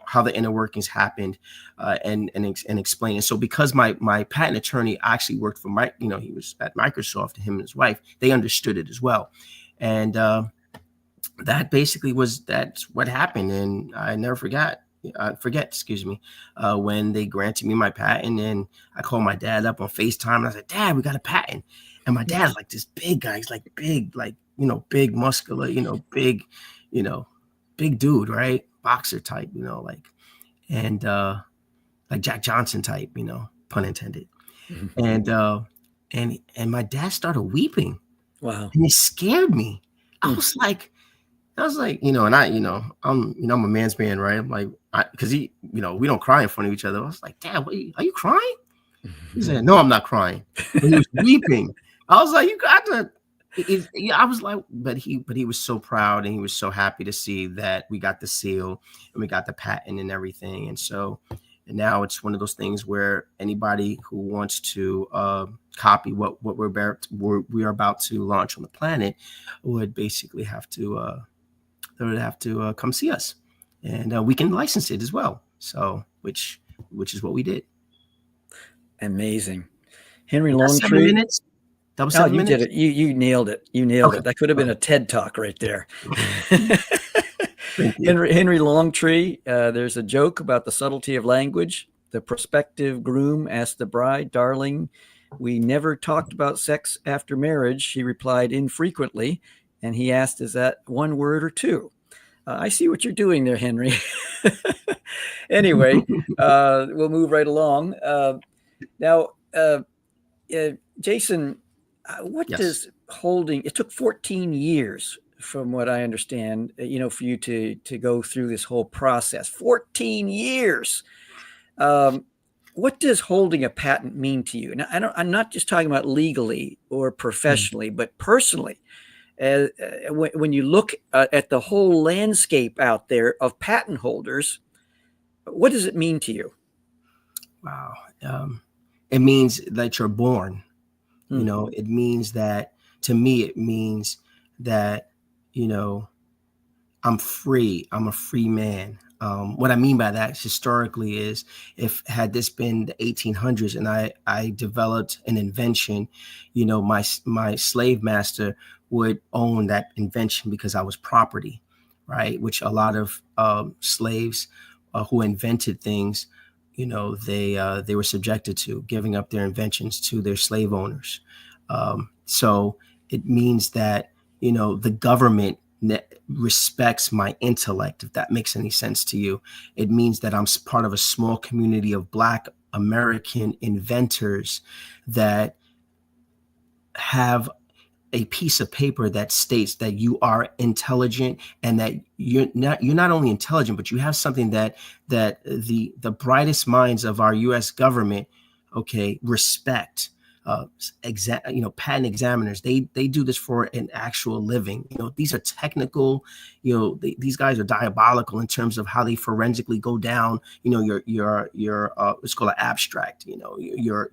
how the inner workings happened, and explain it. So because my patent attorney actually worked for he was at Microsoft, him and his wife, they understood it as well. And that basically that's what happened. And I never forget, when they granted me my patent, and I called my dad up on FaceTime, and I said, Dad, we got a patent. And my dad's like this big guy. He's like big, big muscular, big dude, right? Boxer type, like Jack Johnson type, pun intended. And my dad started weeping. Wow. And it scared me. I was like, and I'm a man's man, right? I'm like, because he, we don't cry in front of each other. I was like, Dad, are you crying? He said, No, I'm not crying. But he was weeping. I was like, you got to. I was like, but he was so proud, and he was so happy to see that we got the seal and we got the patent and everything. And now it's one of those things where anybody who wants to copy what we are about to launch on the planet would basically have to come see us, and we can license it as well. So which is what we did. Amazing. Henry Longtree. 7 minutes. That was 7 minutes. You did it. You nailed it. You nailed it. That could have been a TED Talk right there. Henry Longtree, there's a joke about the subtlety of language. The prospective groom asked the bride, Darling, we never talked about sex after marriage. She replied, infrequently. And he asked, is that one word or two? I see what you're doing there, Henry. Anyway, we'll move right along. Now, Jason, what does holding, it took 14 years from what I understand, for you to go through this whole process, 14 years. What does holding a patent mean to you? Now, I'm not just talking about legally or professionally, but personally. When you look at the whole landscape out there of patent holders, what does it mean to you? Wow. It means that you're born. It means that, to me, it means that, I'm free. I'm a free man. What I mean by that historically is, had this been the 1800s and I developed an invention, my slave master would own that invention because I was property, right? Which a lot of slaves who invented things, they were subjected to giving up their inventions to their slave owners. So it means that, the government respects my intellect, if that makes any sense to you. It means that I'm part of a small community of Black American inventors that have a piece of paper that states that you are intelligent, and that you're not only intelligent, but you have something that the brightest minds of our U.S. government, respect. Patent examiners, they do this for an actual living. These are technical, these guys are diabolical in terms of how they forensically go down, your let's call it abstract, your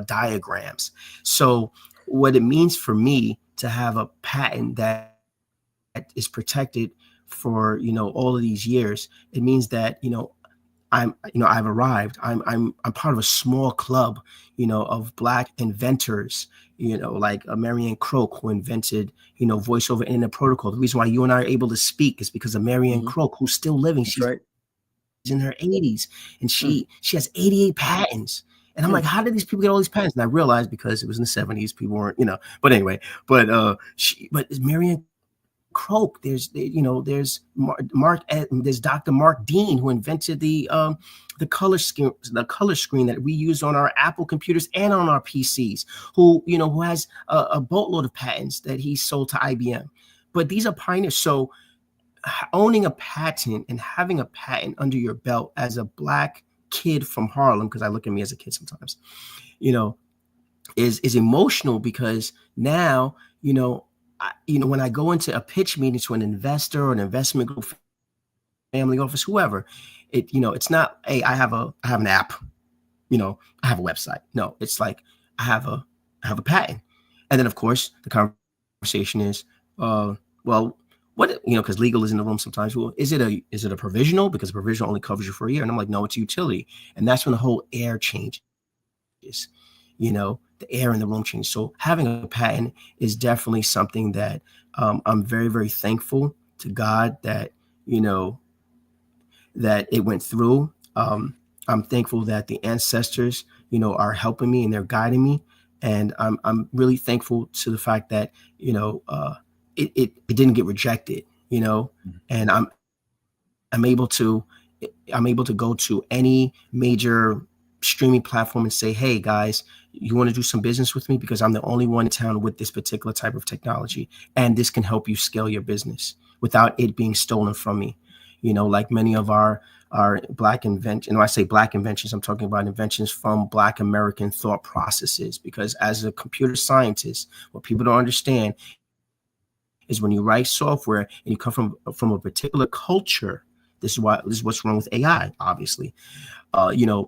diagrams. So what it means for me to have a patent that is protected for, all of these years, it means that, I've arrived. I'm part of a small club, of Black inventors, like Marianne Croak, who invented, voice over internet protocol. The reason why you and I are able to speak is because of Marianne Croak, who's still living. She's in her 80s, and she has 88 patents. And I'm like, how did these people get all these patents? And I realized because it was in the 70s, people weren't, but anyway, but Marianne Croak, there's Mark, there's Dr. Mark Dean, who invented the color screen that we use on our Apple computers and on our PCs, who has a boatload of patents that he sold to IBM. But these are pioneers. So owning a patent and having a patent under your belt as a Black kid from Harlem, because I look at me as a kid sometimes, is emotional, because now, when I go into a pitch meeting to an investor or an investment group, family office, whoever, it's not, hey, I have an app, I have a website. No, it's like, I have a patent. And then of course the conversation is, well, what, because legal is in the room sometimes. Well, is it a provisional? Because a provisional only covers you for a year. And I'm like, no, it's a utility. And that's when the whole air changes. The air in the room changes. So having a patent is definitely something that I'm very, very thankful to God that, that it went through. I'm thankful that the ancestors, are helping me and they're guiding me. And I'm really thankful to the fact that, it didn't get rejected, and I'm able to go to any major streaming platform and say, hey guys, you want to do some business with me because I'm the only one in town with this particular type of technology, and this can help you scale your business without it being stolen from me. Like many of our Black inventions, and when I say Black inventions, I'm talking about inventions from Black American thought processes, because as a computer scientist, what people don't understand is when you write software and you come from a particular culture, this is what's wrong with AI, obviously. You're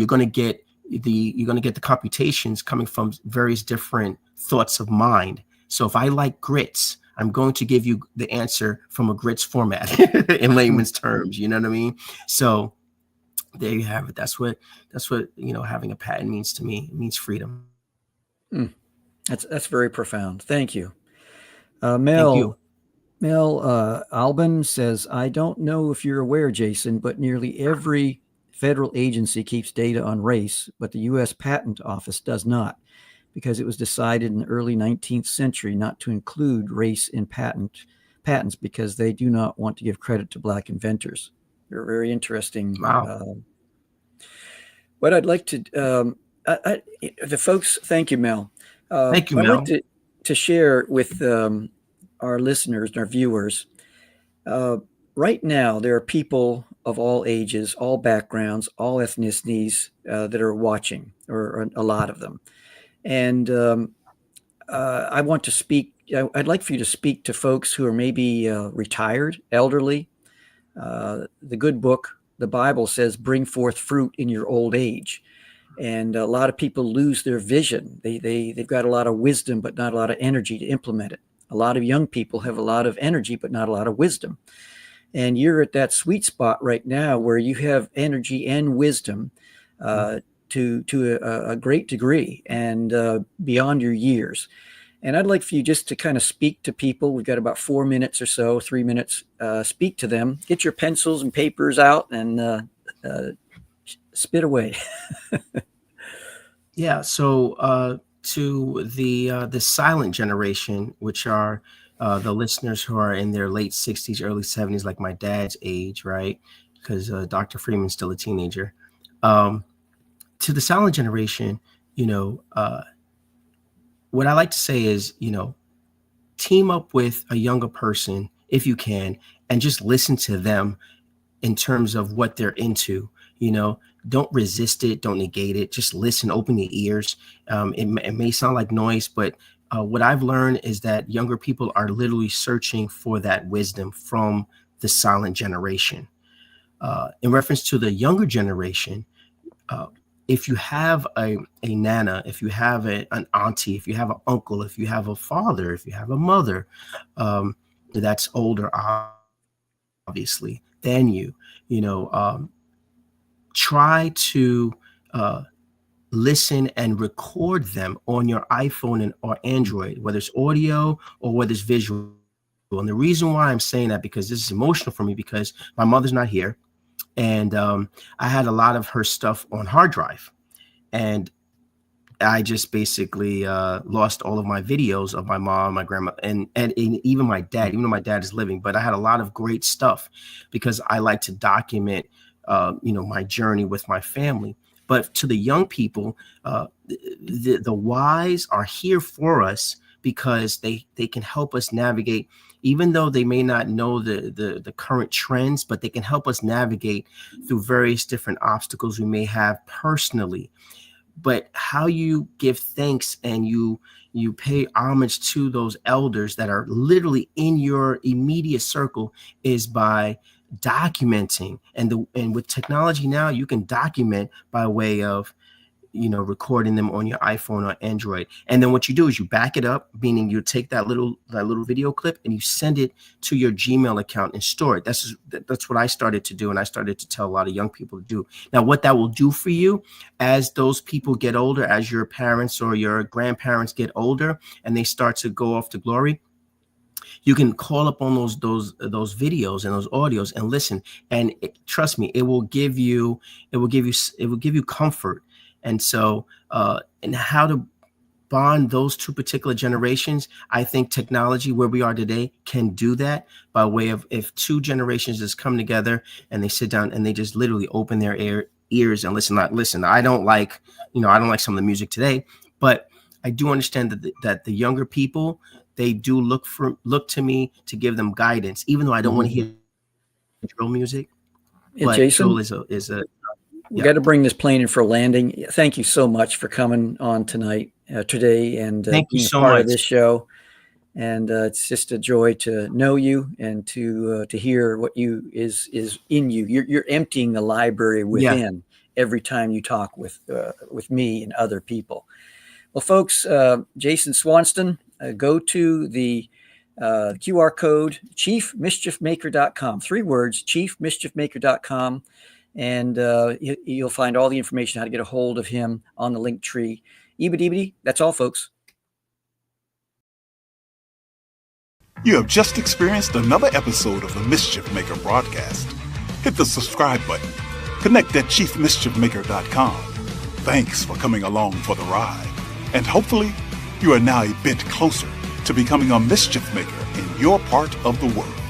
going to get the computations coming from various different thoughts of mind. So if I like grits, I'm going to give you the answer from a grits format in layman's terms. You know what I mean? So there you have it. That's what having a patent means to me. It means freedom. That's very profound. Thank you. Thank you. Mel Albin says, I don't know if you're aware, Jason, but nearly every federal agency keeps data on race, but the U.S. Patent Office does not, because it was decided in the early 19th century not to include race in patents because they do not want to give credit to Black inventors. They're very interesting. Wow. What I'd like to, the folks, thank you, Mel. Thank you, Mel. I'd like to share with our listeners and our viewers. Right now, there are people of all ages, all backgrounds, all ethnicities that are watching, or a lot of them. And I want to speak, I'd like for you to speak to folks who are maybe retired, elderly. The good book, the Bible says, bring forth fruit in your old age. And a lot of people lose their vision. They've got a lot of wisdom, but not a lot of energy to implement it. A lot of young people have a lot of energy, but not a lot of wisdom. And you're at that sweet spot right now where you have energy and wisdom to a great degree and beyond your years. And I'd like for you just to kind of speak to people. We've got about 4 minutes or so, 3 minutes. Speak to them. Get your pencils and papers out and spit away. Yeah. So to the silent generation, which are the listeners who are in their late 60s, early 70s, like my dad's age, right? Because Dr. Freeman's still a teenager. To the silent generation, what I like to say is, team up with a younger person if you can, and just listen to them in terms of what they're into. Don't resist it, don't negate it. Just listen, open your ears. It may sound like noise, but what I've learned is that younger people are literally searching for that wisdom from the silent generation. In reference to the younger generation, if you have a nana, if you have an auntie, if you have an uncle, if you have a father, if you have a mother that's older, obviously, than you, try to listen and record them on your iPhone or Android, whether it's audio or whether it's visual. And the reason why I'm saying that, because this is emotional for me, because my mother's not here. And I had a lot of her stuff on hard drive. And I just basically lost all of my videos of my mom, my grandma, and even my dad, even though my dad is living. But I had a lot of great stuff because I like to document, my journey with my family. But to the young people, the wise are here for us because they can help us navigate, even though they may not know the current trends, but they can help us navigate through various different obstacles we may have personally. But how you give thanks and you pay homage to those elders that are literally in your immediate circle is by documenting. And with technology now, you can document by way of recording them on your iPhone or Android. And then what you do is you back it up, meaning you take that little video clip and you send it to your Gmail account and store it. That's what I started to do, and I started to tell a lot of young people to do. Now, what that will do for you as those people get older, as your parents or your grandparents get older and they start to go off to glory, you can call up on those videos and those audios and listen. And trust me, it will give you comfort. And so, and how to bond those two particular generations, I think technology, where we are today, can do that by way of, if two generations just come together and they sit down and they just literally open their ears and listen. I don't like, I don't like some of the music today, but I do understand that the younger people, they do look to me to give them guidance, even though I don't want to hear drill music. But Jason, drill is a we got to bring this plane in for a landing. Thank you so much for coming on today, and thank you being so a part much of this show. And it's just a joy to know you and to hear what is in you. You're emptying the library within every time you talk with me and other people. Well, folks, Jason Swanston, go to the QR code, chiefmischiefmaker.com. 3 words, chiefmischiefmaker.com. And you'll find all the information how to get a hold of him on the link tree. Ebidibidi, that's all, folks. You have just experienced another episode of the Mischief Maker broadcast. Hit the subscribe button. Connect at chiefmischiefmaker.com. Thanks for coming along for the ride. And hopefully, you are now a bit closer to becoming a mischief maker in your part of the world.